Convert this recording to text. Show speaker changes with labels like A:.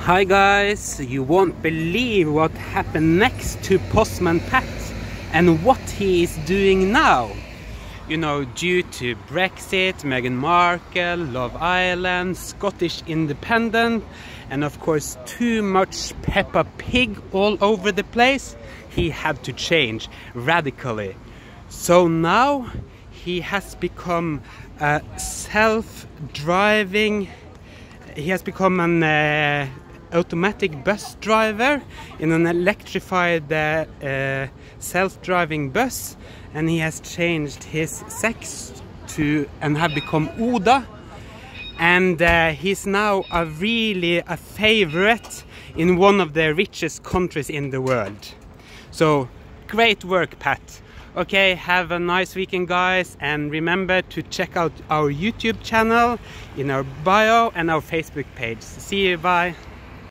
A: Hi guys, you won't believe what happened next to Postman Pat and what he is doing now. You know, due to Brexit, Meghan Markle, Love Island, Scottish independent, and of course too much Peppa Pig all over the place, he had to change radically. So now he has become a self-driving, he has become an automatic bus driver in an electrified self-driving bus, and he has changed his sex to and have become Oda, and he's now really a favorite in one of the richest countries in the world. So great work, Pat. Okay, have a nice weekend guys, and remember to check out our YouTube channel in our bio and our Facebook page. See you, bye.